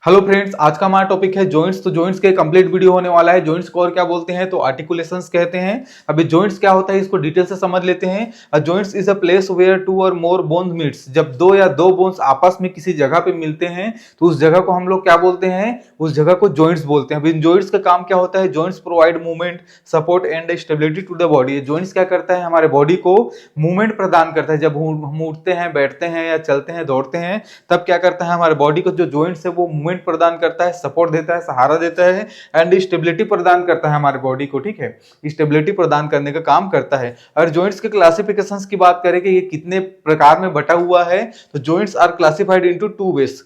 Hello friends, आज का हमारा टॉपिक है जॉइंट्स। तो जॉइंट्स के कंप्लीट वीडियो होने वाला है। जॉइंट्स को और क्या बोलते हैं तो आर्टिकुलेशंस कहते हैं। अभी जॉइंट्स क्या होता है इसको डिटेल से समझ लेते हैं। Joints is a place where two or more bones meets. जब दो या दो बोन्स आपस में किसी जगह पे मिलते हैं तो उस जगह को हम लोग क्या बोलते हैं, उस जगह को जॉइंट्स बोलते हैं। अभी जॉइंट्स का काम क्या होता है, joints provide movement, support and stability to the body. Joints क्या करता है, हमारे बॉडी को मूवमेंट प्रदान करता है। जब हम उठते हैं, बैठते हैं या चलते हैं, दौड़ते हैं, तब क्या करता है, हमारे बॉडी को जो जॉइंट्स है वो मूवमेंट प्रदान करता है, सपोर्ट देता है, सहारा देता है एंड स्टेबिलिटी प्रदान करता है हमारे बॉडी को। ठीक है, स्टेबिलिटी प्रदान करने का काम करता है। और जॉइंट्स के क्लासिफिकेशंस की बात करें कि ये कितने प्रकार में बटा हुआ है, तो joints are classified into two ways.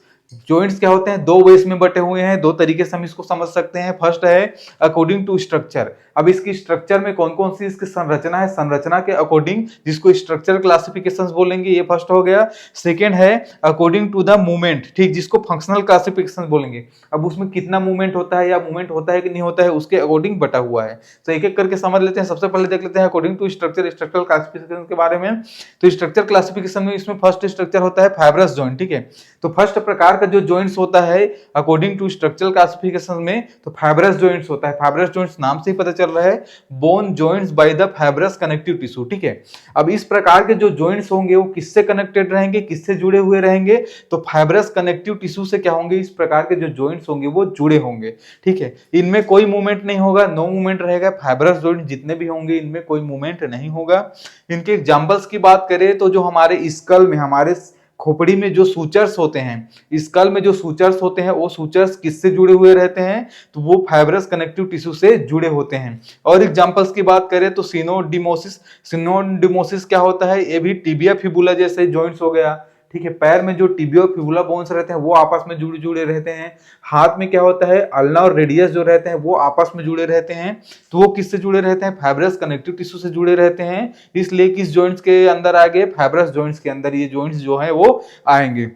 Joints क्या होते हैं, दो वेज में बटे हुए हैं। दो तरीके से हम इसको समझ सकते हैं। फर्स्ट है अकॉर्डिंग टू स्ट्रक्चर। अब इसकी स्ट्रक्चर में कौन कौन सी इसकी संरचना है, संरचना के अकॉर्डिंग, जिसको स्ट्रक्चर क्लासिफिकेशंस बोलेंगे, ये फर्स्ट हो गया। सेकेंड है अकॉर्डिंग टू द मूवमेंट, ठीक, जिसको फंक्शनल क्लासिफिकेशन बोलेंगे। अब उसमें कितना मूवमेंट होता है या मूवमेंट होता है कि नहीं होता है, उसके अकॉर्डिंग बटा हुआ है। तो एक एक करके समझ लेते हैं। सबसे पहले देख लेते हैं according to structure, structural classification के बारे में। तो स्ट्रक्चर क्लासिफिकेशन में इसमें फर्स्ट स्ट्रक्चर होता है फाइब्रस जॉइंट। ठीक है, तो फर्स्ट प्रकार का जो जॉइंट्स होता है अकॉर्डिंग टू स्ट्रक्चरल क्लासिफिकेशन में, तो फाइब्रस जॉइंट्स होता है। फाइब्रस जॉइंट्स नाम से ही पता चल रहा है, bone joints by the fibrous connective tissue. ठीक है, अब इस प्रकार के जो जॉइंट्स होंगे वो किससे कनेक्टेड रहेंगे, किससे जुड़े हुए रहेंगे, तो फाइब्रस कनेक्टिव टिश्यू से क्या होंगे, इस प्रकार के जो जॉइंट्स होंगे वो जुड़े होंगे। ठीक है, इनमें कोई मूवमेंट नहीं होगा, नो मूवमेंट रहेगा। फाइब्रस जॉइंट जितने भी होंगे इनमें कोई मूवमेंट नहीं होगा। इनके एग्जांपल्स की बात करें तो जो हमारे स्कल में, हमारे खोपड़ी में जो सूचर्स होते हैं, स्कल में जो सूचर्स होते हैं, वो सूचर्स किससे जुड़े हुए रहते हैं, तो वो फाइब्रस कनेक्टिव टिश्यू से जुड़े होते हैं। और एग्जांपल्स की बात करें तो सिनोडिमोसिस। सिनोडिमोसिस क्या होता है, ये भी टिबिया फिबुला जैसे जॉइंट्स हो गया। ठीक है, पैर में जो टिबिया फिबुला बोन्स रहते हैं वो आपस में जुड़े जुड़े रहते हैं। हाथ में क्या होता है, अल्ना और रेडियस जो रहते हैं वो आपस में जुड़े रहते हैं। तो वो किससे जुड़े रहते हैं, फाइब्रस कनेक्टिव टिश्यू से जुड़े रहते हैं। इसलिए किस जॉइंट्स के अंदर आ गए, फाइब्रस जॉइंट्स के अंदर ये जॉइंट्स जो है वो आएंगे।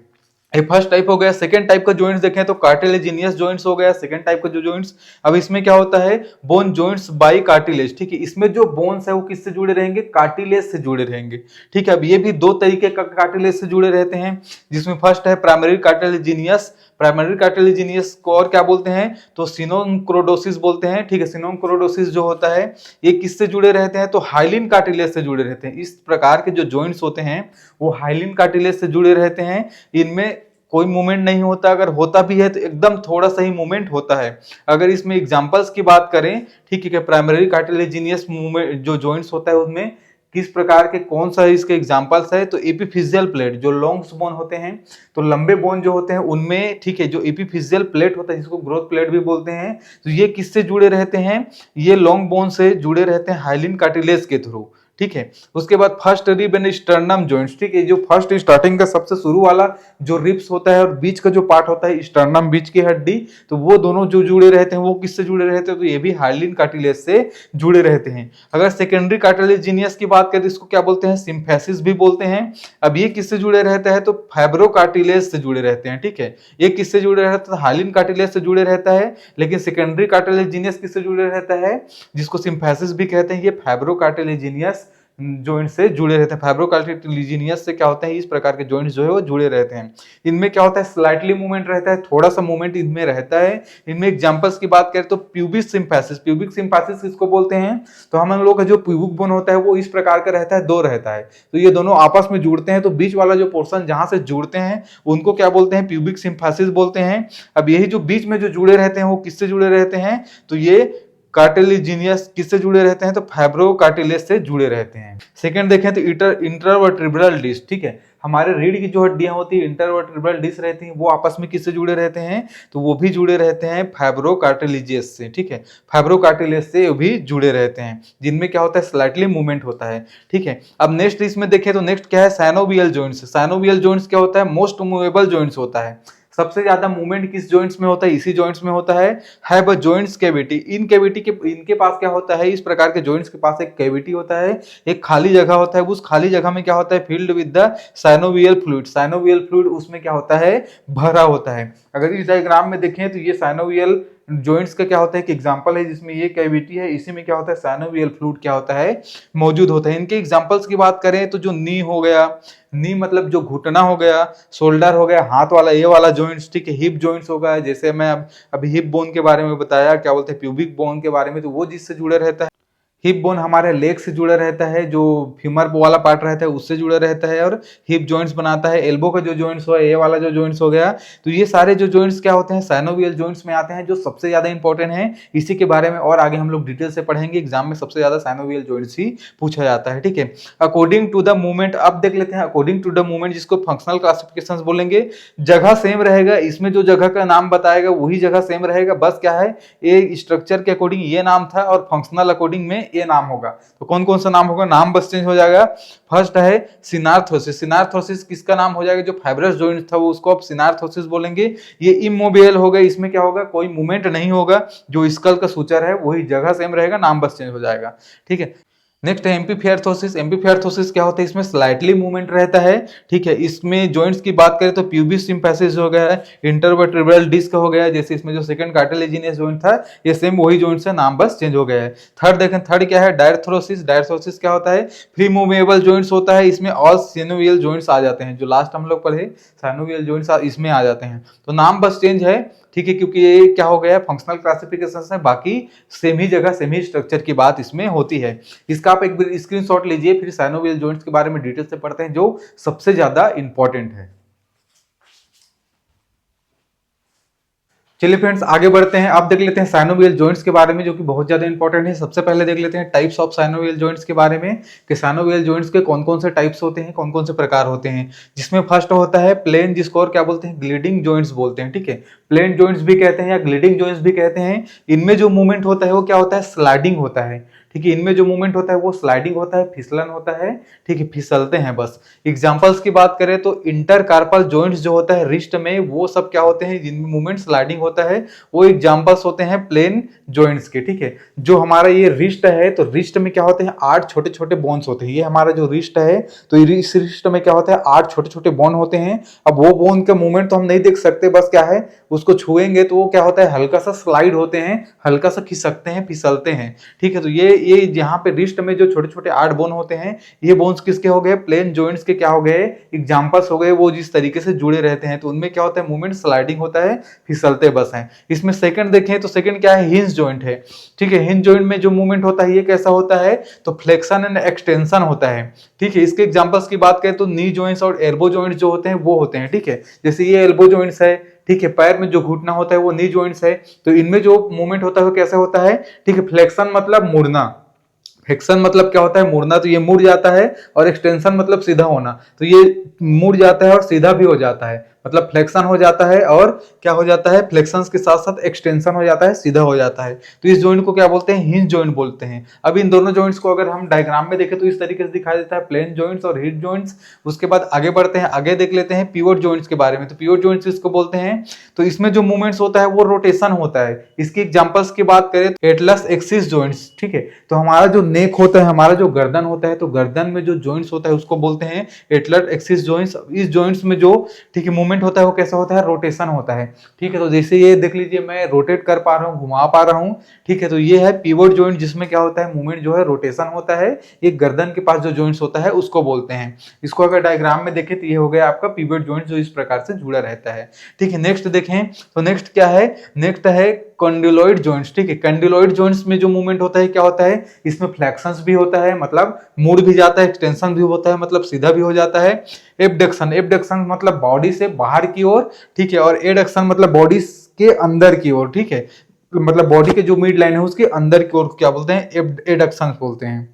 ये फर्स्ट टाइप हो गया। सेकंड टाइप का जॉइंट्स देखें तो कार्टिलेजिनियस जॉइंट्स हो गया, सेकंड टाइप का जो जॉइंट्स। अब इसमें क्या होता है, बोन जॉइंट्स बाय कार्टिलेज। ठीक है, इसमें जो बोन्स है वो किससे जुड़े रहेंगे, कार्टिलेज से जुड़े रहेंगे। ठीक है, अब ये भी दो तरीके का कार्टिलेज से जुड़े रहते हैं, जिसमें फर्स्ट है प्राइमरी कार्टिलेजिनियस। प्राइमरी कार्टिलेजिनियस को और क्या बोलते हैं, तो सिनोक्रोडोसिस बोलते हैं। ठीक है, सिनोक्रोडोसिस जो होता है ये किससे जुड़े रहते हैं, तो हाइलिन कार्टिलेज से जुड़े रहते हैं। इस प्रकार के जो जॉइंट्स होते हैं वो हाइलिन कार्टिलेज से जुड़े रहते हैं। इनमें कोई मूवमेंट नहीं होता, अगर होता भी है तो एकदम थोड़ा सा ही मूवमेंट होता है। अगर इसमें एग्जांपल्स की बात करें, ठीक है, प्राइमरी कार्टिलेजिनियस मूवमेंट जो जॉइंट्स होता है उसमें किस प्रकार के, कौन सा इसके एग्जांपल्स है, तो एपिफिजियल प्लेट, जो लॉन्ग्स बोन होते हैं, तो लंबे बोन जो होते हैं उनमें, ठीक है, जो एपिफिजियल प्लेट होता है जिसको ग्रोथ प्लेट भी बोलते हैं, तो ये किससे जुड़े रहते हैं, ये लॉन्ग बोन से जुड़े रहते हैं हाइलिन कार्टिलेज के थ्रू। ठीक है, उसके बाद first rib end sternum joints. ठीक है, जो फर्स्ट स्टार्टिंग का सबसे शुरू वाला जो रिब्स होता है और बीच का जो पार्ट होता है स्टर्नम, बीच की हड्डी, तो वो दोनों जो जुड़े रहते हैं वो किससे जुड़े रहते हैं, तो ये भी हाइलिन कार्टिलेज से जुड़े रहते हैं। अगर सेकेंडरी कार्टिलेजिनियस की बात करें तो इसको क्या बोलते हैं, सिम्फेसिस भी बोलते हैं। अब ये किससे जुड़े रहता है, तो फाइब्रो कार्टिलेज से जुड़े रहते हैं। ठीक है, ये किससे जुड़े रहता है, हाइलिन कार्टिलेज से जुड़े रहता है। लेकिन सेकेंडरी कार्टिलेजिनियस किससे जुड़े रहता है, जिसको सिम्फेसिस भी कहते हैं, ये फाइब्रो कार्टिलेजिनियस जॉइंट से जुड़े रहते हैं। फाइब्रो कार्टिलेजिनियस से क्या होता है, इस प्रकार के जॉइंट्स जो है वो जुड़े रहते हैं। इनमें क्या होता है, स्लाइटली मूवमेंट रहता है, थोड़ा सा मूवमेंट इनमें रहता है। इनमें एग्जांपल्स की बात करें तो प्यूबिक सिम्फेसिस। प्यूबिक सिम्फेसिस किसको बोलते हैं, तो हम लोग का जो प्यूबिक बोन होता है वो इस प्रकार का रहता है, दो रहता है, तो ये दोनों आपस में जुड़ते हैं, तो बीच वाला जो पोर्शन जहां से जुड़ते हैं उनको क्या बोलते हैं, प्यूबिक सिम्फेसिस बोलते हैं। अब यही जो बीच में जो जुड़े रहते हैं वो किससे जुड़े रहते हैं, तो ये कार्टिलेजिनियस किससे जुड़े रहते हैं, तो फाइब्रो कार्टिलेज से जुड़े रहते हैं। सेकंड देखें तो इंटरवर्टिब्रल डिस्क। ठीक है, हमारे रीढ़ की जो हड्डियां होती है, इंटरवर्टिब्रल डिस्क रहती हैं, वो आपस में किससे जुड़े रहते हैं, तो वो भी जुड़े रहते हैं फाइब्रो कार्टिलेजियस से। ठीक है, फाइब्रो कार्टिलेज से भी जुड़े रहते हैं, जिनमें क्या होता है, स्लाइटली मूवमेंट होता है। ठीक है, अब नेक्स्ट इसमें देखें तो नेक्स्ट क्या है, साइनोवियल जॉइंट्स। साइनोवियल जॉइंट्स क्या होता है, मोस्ट मूवेबल जॉइंट्स होता है। सबसे ज्यादा मूवमेंट किस जॉइंट्स में होता है, इसी जॉइंट्स में होता है। Have a joints cavity. In cavity के, इनके पास क्या होता है, इस प्रकार के जॉइंट्स के पास एक कैविटी होता है, एक खाली जगह होता है। उस खाली जगह में क्या होता है, field with the synovial fluid. Synovial fluid उसमें क्या होता है, भरा होता है। अगर इस डायग्राम में देखें तो ये साइनोवियल जॉइंट्स का क्या होता है कि एग्जांपल है जिसमें ये कैविटी है, इसी में क्या होता है साइनोवियल फ्लूइड क्या होता है मौजूद होता है। इनके एग्जांपल्स की बात करें तो जो नी हो गया, नी मतलब जो घुटना हो गया, शोल्डर हो गया, हाथ वाला ये वाला जॉइंट्स, ठीक है, हिप जॉइंट्स हो गया, जैसे मैं अभी हिप बोन के बारे में बताया, क्या बोलते हैं प्यूबिक बोन के बारे में, तो वो जिससे जुड़े रहता है। हिप बोन हमारे लेग से जुड़ा रहता है, जो फीमर वाला पार्ट रहता है उससे जुड़ा रहता है और हिप जॉइंट्स बनाता है। एल्बो का जो जॉइंट्स हुआ, ये वाला जो जॉइंट्स हो गया, तो ये सारे जो जॉइंट्स क्या होते हैं साइनोवियल जॉइंट्स में आते हैं, जो सबसे ज्यादा इंपॉर्टेंट है। इसी के बारे में और आगे हम लोग डिटेल से पढ़ेंगे, एग्जाम में सबसे ज्यादा साइनोवियल जॉइंट्स ही पूछा जाता है, ठीक है। अकॉर्डिंग टू द मूवमेंट, अब देख लेते हैं अकॉर्डिंग टू द मूवमेंट, जिसको फंक्शनल क्लासिफिकेशन बोलेंगे। जगह सेम रहेगा, इसमें जो जगह का नाम बताएगा वही जगह सेम रहेगा, बस क्या है ये स्ट्रक्चर के अकॉर्डिंग ये नाम था और फंक्शनल अकॉर्डिंग में ये नाम होगा। तो कौन कौन सा नाम होगा, नाम बस चेंज हो जाएगा। फर्स्ट है सिनार्थोसिस, सिनार्थोसिस किसका नाम हो जाएगा, जो फाइब्रस जॉइंट था वो उसको आप सिनार्थोसिस बोलेंगे। ये इमोबियल होगा, इसमें क्या होगा कोई मूवमेंट नहीं होगा, जो स्कल का सूचर है वही जगह सेम रहेगा, नाम बस चेंज हो जाएगा, ठीक है। नेक्स्ट है एम्पीफिएर्थोसिस, एम्पीफिएर्थोसिस क्या होता है, इसमें स्लाइटली मूवमेंट रहता है, ठीक है। इसमें जॉइंट्स की बात करें तो प्यूबिस सिम्फेसिस हो गया है, इंटरवर्टेब्रल डिस्क हो गया, जैसे इसमें जो सेकंड कार्टिलेजिनियस जॉइंट था ये सेम वही जॉइंट्स है, नाम बस चेंज हो गया है। थर्ड देखें, थर्ड क्या है डायर्थोसिस, डायर्थोसिस क्या होता है फ्री मूवेबल जॉइंट्स होता है, इसमें ऑल सिनोवियल जॉइंट्स आ जाते हैं, जो लास्ट हम लोग पढ़े साइनोवियल जॉइंट्स इसमें आ जाते हैं, तो नाम बस चेंज है, ठीक है, क्योंकि ये क्या हो गया फंक्शनल क्लासिफिकेशन है, बाकी सेम ही जगह सेम ही स्ट्रक्चर की बात इसमें होती है। इसका आप एक स्क्रीनशॉट लीजिए, फिर साइनोवियल जॉइंट्स के बारे में डिटेल से पढ़ते हैं, जो सबसे ज्यादा इंपॉर्टेंट है। चलिए फ्रेंड्स आगे बढ़ते हैं, अब देख लेते हैं साइनोवियल जॉइंट्स के बारे में, जो कि बहुत ज्यादा इंपॉर्टेंट है। सबसे पहले देख लेते हैं टाइप्स ऑफ साइनोवियल जॉइंट्स के बारे में, कि साइनोवियल जॉइंट्स के कौन कौन से टाइप्स होते हैं, कौन कौन से प्रकार होते हैं। जिसमें फर्स्ट होता है प्लेन, जिसको और क्या बोलते हैं ग्लिडिंग जॉइंट्स बोलते हैं, ठीक है। प्लेन जॉइंट्स भी कहते हैं या ग्लिडिंग जॉइंट्स भी कहते हैं। इनमें जो मूवमेंट होता है वो क्या होता है स्लाइडिंग होता है, ठीक है। इनमें जो मूवमेंट होता है वो स्लाइडिंग होता है, फिसलन होता है, ठीक है, फिसलते हैं बस। एग्जांपल्स की बात करें तो इंटरकार्पल जॉइंट्स जो होता है रिस्ट में, वो सब क्या होते हैं जिनमें मूवमेंट स्लाइडिंग होता है, वो एग्जांपल्स होते हैं प्लेन जॉइंट्स के, ठीक है। जो हमारा ये रिस्ट है, तो रिस्ट में क्या होते हैं 8 छोटे छोटे बोन्स होते हैं। ये हमारा जो रिस्ट है, तो इस रिस्ट में क्या होता है 8 छोटे छोटे बोन होते हैं। अब वो बोन का मूवमेंट तो हम नहीं देख सकते, बस क्या है उसको छुएंगे तो वो क्या होता है हल्का सा स्लाइड होते हैं, हल्का सा खिसकते हैं, फिसलते हैं, ठीक है। तो ये यहाँ पे रिस्ट में जो छोटे छोटे 8 बोन होते हैं, ये बोन्स किसके हो गए प्लेन जॉइंट्स के क्या हो गए एग्जांपल्स हो गए, वो जिस तरीके से जुड़े रहते हैं, तो उनमें क्या होता है मूवमेंट स्लाइडिंग होता है, फिसलते बस हैं। इसमें सेकंड देखें तो सेकंड क्या है हिंज जॉइंट है, ठीक है। हिंज जॉइंट में जो मूवमेंट होता है ये कैसा होता है, तो फ्लेक्शन एंड एक्सटेंशन होता है, ठीक है। इसके एग्जांपल्स की बात करें तो नी जॉइंट्स और एल्बो जॉइंट्स जो होते हैं वो होते हैं, ठीक है। जैसे ये एल्बो जॉइंट्स है, ठीक है, पैर में जो घुटना होता है वो नी जॉइंट्स है, तो इनमें जो मूवमेंट होता है वो कैसे होता है, ठीक है। फ्लेक्शन मतलब मुड़ना, फ्लेक्शन मतलब क्या होता है मुड़ना, तो ये मुड़ जाता है, और एक्सटेंशन मतलब सीधा होना, तो ये मुड़ जाता है और सीधा भी हो जाता है, मतलब फ्लेक्शन हो जाता है और क्या हो जाता है फ्लेक्शन के साथ साथ एक्सटेंशन हो जाता है, सीधा हो जाता है। तो इस जॉइंट को क्या बोलते हैं हिंज जॉइंट बोलते हैं। अब इन दोनों जॉइंट्स को अगर हम डायग्राम में देखें तो इस तरीके से दिखाई देता है प्लेन जॉइंट्स और हिंज जॉइंट्स। उसके बाद आगे बढ़ते हैं, आगे देख लेते हैं पिवोट जॉइंट्स के बारे में। तो पिवोट जॉइंट्स इसको बोलते हैं, तो इसमें जो मूवमेंट्स होता है वो रोटेशन होता है। इसकी एग्जांपल्स की बात करें तो एटलस एक्सिस जॉइंट्स, ठीक है। तो हमारा जो नेक होता है, हमारा जो गर्दन होता है, तो गर्दन में जो जॉइंट्स होता है उसको बोलते हैं एटलस एक्सिस जॉइंट्स। इस जॉइंट्स में जो ठीक है मूवमेंट होता है वो कैसा होता है रोटेशन होता है, ठीक है। तो जैसे ये देख लीजिए मैं रोटेट कर पा रहा हूँ, घुमा पा रहा हूँ, ठीक है। तो ये है पिवोट जॉइंट, जिसमें क्या होता है मूवमेंट जो है रोटेशन होता है। ये गर्दन के पास जो जॉइंट्स होता है उसको बोलते हैं। इसको अगर डायग्राम में देखें तो ये हो गया आपका पिवोट जॉइंट, जो इस प्रकार से जुड़ा रहता है, ठीक है। नेक्स्ट देखें तो नेक्स्ट क्या है, नेक्स्ट है कंडुलॉइड जॉइंट्स, ठीक है। कंडुलॉइड जॉइंट्स में जो मूवमेंट होता है क्या होता है, इसमें फ्लेक्शंस भी होता है, मतलब मुड़ भी जाता है, एक्सटेंशन भी होता है, मतलब सीधा भी हो जाता है। एबडक्शन, एबडक्शन मतलब बॉडी से बाहर की ओर, ठीक है, और एडक्शन मतलब बॉडी के अंदर की ओर, ठीक है, मतलब बॉडी के जो मिड लाइन है उसके अंदर की ओर क्या बोलते हैं एडक्शन बोलते हैं।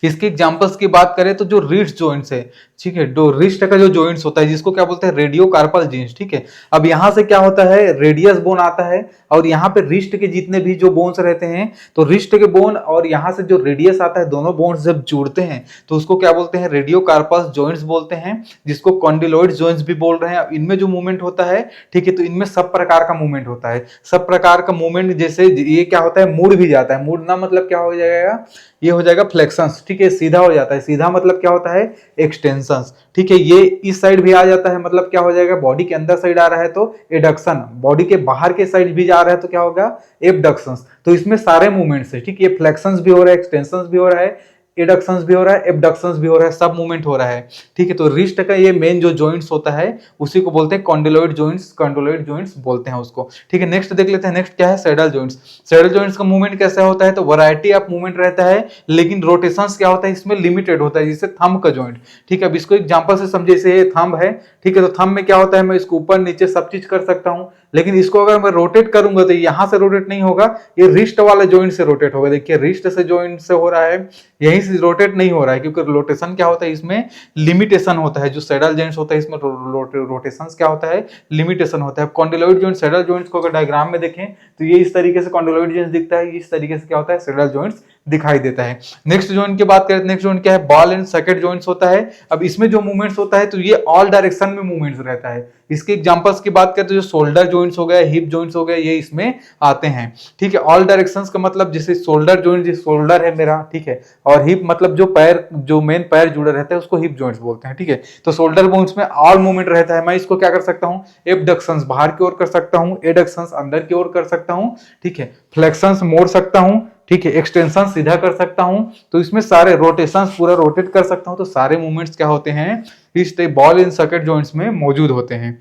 इसके एग्जांपल्स की बात करें तो जो रिस्ट जॉइंट्स है, ठीक है, जो रिस्ट का जो जॉइंट्स होता है जिसको क्या बोलते हैं रेडियो कार्पल जीन्स, ठीक है। अब यहां से क्या होता है रेडियस बोन आता है, और यहाँ पे रिस्ट के जितने भी जो बोन्स रहते हैं, तो रिस्ट के बोन और यहाँ से जो रेडियस आता है, दोनों बोन्स जब जुड़ते हैं तो उसको क्या बोलते हैं रेडियो कार्पस जॉइंट्स बोलते हैं, जिसको कॉन्डिलॉइड जॉइंट्स भी बोल रहे हैं। इनमें जो मूवमेंट होता है, ठीक है, तो इनमें सब प्रकार का मूवमेंट होता है, सब प्रकार का मूवमेंट। जैसे ये क्या होता है मुड़ भी जाता है, मुड़ना मतलब क्या हो जाएगा, ये हो जाएगा फ्लेक्शंस, ठीक है, सीधा हो जाता है। सीधा मतलब क्या होता है, एक्सटेंशंस, ठीक है। ये इस साइड भी आ जाता है, मतलब क्या हो जाएगा, बॉडी के अंदर साइड आ रहा है तो एडक्शन, बॉडी के बाहर के साइड भी जा रहा है तो क्या होगा, एबडक्शंस। तो इसमें सारे मूवमेंट्स है, ठीक है, फ्लेक्शंस भी हो रहा है, एक्सटेंशंस भी हो रहा है, एडक्शंस भी हो रहा है, एबडक्शंस भी हो रहा है, सब मूवमेंट हो रहा है, ठीक है। तो रिस्ट का ये मेन जो जॉइंट्स होता है उसी को बोलते हैं कॉन्डिलोइड जॉइंट्स, कॉन्डिलोइड जॉइंट्स बोलते हैं उसको, ठीक है। नेक्स्ट देख लेते हैं, नेक्स्ट क्या है, सैडल जॉइंट्स। सैडल जॉइंट्स का मूवमेंट कैसा होता है, तो वैरायटी ऑफ मूवमेंट रहता है, लेकिन रोटेशंस क्या होता है इसमें, लिमिटेड होता है, जैसे थंब का जॉइंट, ठीक है। अब इसको एग्जांपल से समझे, जैसे ये थंब है, ठीक है, तो थंब में क्या होता है, मैं इसको ऊपर नीचे सब चीज कर सकता हूं, लेकिन इसको अगर मैं रोटेट करूंगा तो यहां से रोटेट नहीं होगा, ये रिस्ट वाले जॉइंट से रोटेट होगा। देखिए रिस्ट से जॉइंट से हो रहा है, यहीं से रोटेट नहीं हो रहा है, क्योंकि रोटेशन क्या होता है इसमें, लिमिटेशन होता है। जो सैडल जॉइंट्स होता है इसमें रोटेशन क्या होता है, लिमिटेशन होता है। कॉन्डिलोइड जॉइंट, सैडल जॉइंट्स को अगर डायग्राम में देखें तो ये इस तरीके से कॉन्डिलोइड जॉइंट्स दिखता है, इस तरीके से क्या होता है, सैडल जॉइंट्स दिखाई देता है। नेक्स्ट जॉइंट की बात करें, नेक्स्ट जॉइंट क्या है, बॉल एंड सॉकेट जॉइंट्स होता है। अब इसमें जो मूवमेंट्स होता है तो ये ऑल डायरेक्शन में मूवमेंट्स रहता है। इसके एग्जांपल्स की बात करें तो जो शोल्डर जॉइंट्स हो गए, हिप जॉइंट्स हो गए, ये इसमें आते हैं, ठीक है। ऑल डायरेक्शंस का मतलब जैसे शोल्डर जॉइंट, जैसे शोल्डर है मेरा, ठीक है, और हिप मतलब जो पैर, जो मेन पैर जुड़े रहते हैं उसको हिप जॉइंट्स बोलते हैं, ठीक है। तो शोल्डर बोन्स में ऑल मूवमेंट रहता है। मैं इसको क्या कर सकता हूं, एबडक्शंस बाहर की ओर कर सकता हूं, एडक्शंस अंदर की ओर कर सकता हूं, ठीक है, फ्लेक्शंस मोड़ सकता हूं, ठीक है, एक्सटेंशन सीधा कर सकता हूं। तो इसमें सारे रोटेशंस पूरा रोटेट कर सकता हूं। तो सारे मूवमेंट्स क्या होते हैं, इस बॉल एंड सॉकेट जॉइंट्स में मौजूद होते हैं,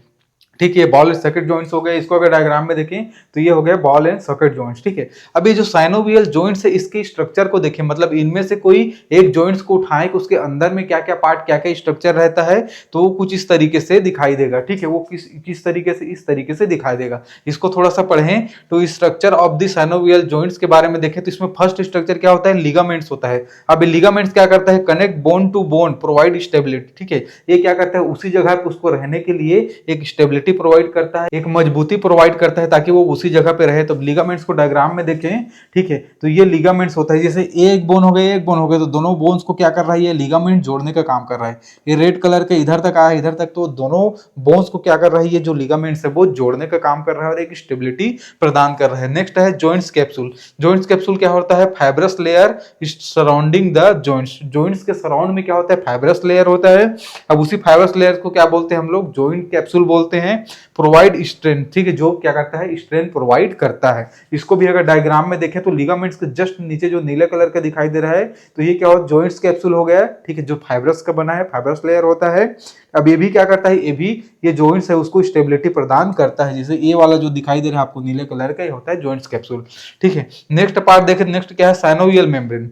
ठीक है। बॉल एंड सॉकेट जॉइंट्स हो गए, इसको अगर डायग्राम में देखें तो ये हो गया बॉल एंड सॉकेट जॉइंट्स, ठीक है। अब ये जो साइनोवियल जॉइंट्स है इसके स्ट्रक्चर को देखें, मतलब इनमें से कोई एक जॉइंट्स को उठाएं कि उसके अंदर में क्या क्या पार्ट, क्या क्या स्ट्रक्चर रहता है, तो वो कुछ इस तरीके से दिखाई देगा, ठीक है। वो किस तरीके से, इस तरीके से दिखाई देगा। इसको थोड़ा सा पढ़ें तो structure of the synovial joints के बारे में देखें तो इसमें फर्स्ट स्ट्रक्चर क्या होता है, लिगामेंट्स होता है। अब लिगामेंट्स क्या करता है, connect bone to bone, provide stability, ठीक है। ये क्या करता है, उसी जगह पे उसको रहने के लिए एक स्टेबिलिटी प्रोवाइड करता है, एक मजबूती प्रोवाइड करता है ताकि वो उसी जगह पे रहे। तो लिगामेंट्स को डायग्राम में देखें, ठीक है, तो ये लिगामेंट्स होता है। जैसे एक बोन हो गए, एक बोन हो गए, तो दोनों बोन्स को क्या कर रहा है, ये लिगामेंट जोड़ने का काम कर रहा है। ये रेड कलर के इधर तक आया, इधर तक, तो दोनों बोन्स को क्या कर रहा है, ये जो लिगामेंट्स है वो जोड़ने का काम कर रहा है और एक स्टेबिलिटी प्रदान कर रहा है। नेक्स्ट है जॉइंट्स कैप्सूल। जॉइंट्स कैप्सूल क्या होता है, fibrous layer surrounding the joints. Joints के सराउंड में क्या होता है, फाइब्रस लेयर होता है। अब उसी फाइब्रस लेयर को क्या बोलते हैं हम लोग, जॉइंट कैप्सूल बोलते हैं। प्रोवाइड स्ट्रेंथ, ठीक है, जो क्या करता है, स्ट्रेंथ प्रोवाइड करता है। इसको भी अगर डायग्राम में देखें तो लिगामेंट्स के जस्ट नीचे जो नीले कलर का दिखाई दे रहा है तो ये क्या हो, जॉइंट्स कैप्सूल हो गया, ठीक है, जो फाइब्रस का बना है, फाइब्रस लेयर होता है। अब ये भी क्या करता है, ये भी ये जॉइंट्स है उसको स्टेबिलिटी प्रदान करता है। जैसे ये वाला जो दिखाई दे रहा है आपको नीले कलर का, ये होता है जॉइंट्स कैप्सूल, ठीक है। नेक्स्ट पार्ट देखें, नेक्स्ट क्या है, साइनोवियल मेम्ब्रेन।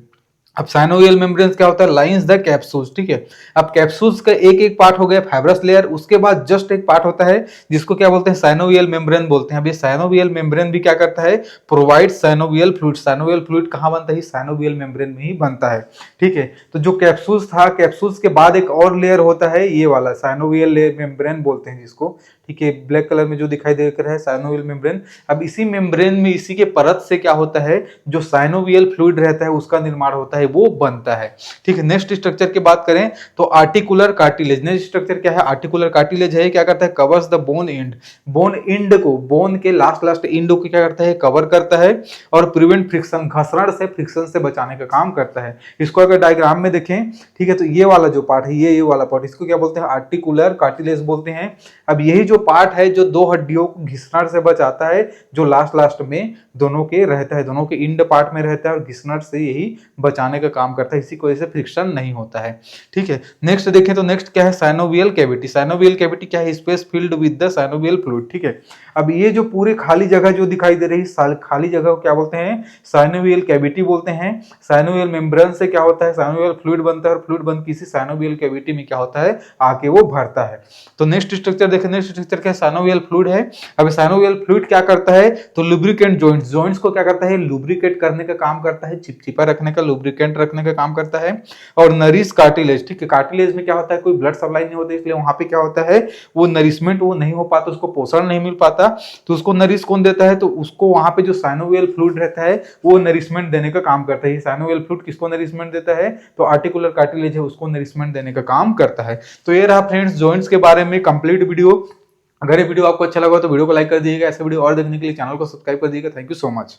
अब साइनोवियल मेम्ब्रेन्स क्या होता है, लाइंस द कैप्सूल्स, ठीक है। अब कैप्सूल्स का एक एक पार्ट हो गया फाइब्रस लेयर, उसके बाद जस्ट एक पार्ट होता है जिसको क्या बोलते हैं, साइनोवियल मेम्ब्रेन बोलते हैं। अब ये साइनोवियल मेम्ब्रेन भी क्या करता है, provide synovial fluid. Synovial fluid कहां बनता है, साइनोवियल मेम्ब्रेन में ही बनता है, ठीक है। तो जो कैप्सूल्स था, कैप्सूल्स के बाद एक और लेयर होता है, ये वाला साइनोवियल मेम्ब्रेन बोलते हैं जिसको, ठीक है, ब्लैक कलर में जो दिखाई दे रहा है साइनोवियल मेम्ब्रेन। अब इसी मेम्ब्रेन में, इसी के परत से क्या होता है, जो साइनोवियल फ्लूइड रहता है उसका निर्माण होता है, वो बनता है, ठीक है। नेक्स्ट स्ट्रक्चर की बात करें तो आर्टिकुलर कार्टिलेज। नेक्स्ट स्ट्रक्चर क्या है, आर्टिकुलर कार्टिलेज है, क्या करता है, covers the bone and. Bone and को, बोन के लास्ट एंड को क्या करता है, कवर करता है और प्रिवेंट फ्रिक्शन, घर्षण से, फ्रिक्शन से बचाने का काम करता है। इसको अगर डायग्राम में देखें, ठीक है, तो ये वाला जो पार्ट है, ये वाला पार्ट, इसको क्या बोलते हैं, आर्टिकुलर कार्टिलेज बोलते हैं। अब यही जो पार्ट है जो दो हड्डियों को घिसनट से बचाता है, जो लास्ट में दोनों के रहता है, दोनों के इंड पार्ट में रहता है और घिसनट से यही बचाने का काम करता है। इसी की वजह से फ्रिक्शन नहीं होता है, ठीक है। नेक्स्ट देखें तो नेक्स्ट क्या है, साइनोवियल कैविटी। साइनोवियल कैविटी क्या है, space filled with the synovial fluid, ठीक है। अब ये जो पूरी खाली जगह जो दिखाई दे रही है, खाली जगह को क्या बोलते हैं, साइनोवियल कैविटी बोलते हैं। साइनोवियल मेम्ब्रेन से क्या होता है, साइनोवियल फ्लूइड बनता है और फ्लूइड बन किसी साइनोवियल कैविटी में क्या होता है, आके वो भरता है। तो नेक्स्ट स्ट्रक्चर देखें, नेक्स्ट स्ट्रक्चर क्या है, साइनोवियल फ्लूइड है। अब साइनोवियल फ्लूइड क्या करता है, तो लुब्रिकेंट जॉइंट्स, जॉइंट्स को क्या करता है, लुब्रिकेट करने का काम करता है, चिपचिपा रखने का, लुब्रिकेंट रखने का काम करता है। और नरिश कार्टिलेज, ठीक है, कार्टिलेज में क्या होता है, कोई ब्लड सप्लाई नहीं होता, इसलिए वहां पे क्या होता है, वो नरिशमेंट वो नहीं हो पाता, उसको पोषण नहीं मिल पाता, तो उसको नरिश कौन देता है, तो उसको वहां पे जो साइनोवियल फ्लूइड रहता है वो नरिशमेंट देने का काम करता है। साइनोवियल फ्लूइड किसको नरिशमेंट देता है, तो आर्टिकुलर कार्टिलेज है उसको नरिशमेंट देने का काम करता है। तो ये रहा फ्रेंड्स जॉइंट्स के बारे में कंप्लीट वीडियो। अगर ये वीडियो आपको अच्छा लगा तो वीडियो को लाइक कर दीजिएगा, ऐसे वीडियो और देखने के लिए चैनल को सब्सक्राइब कर दीजिएगा। Thank you so much.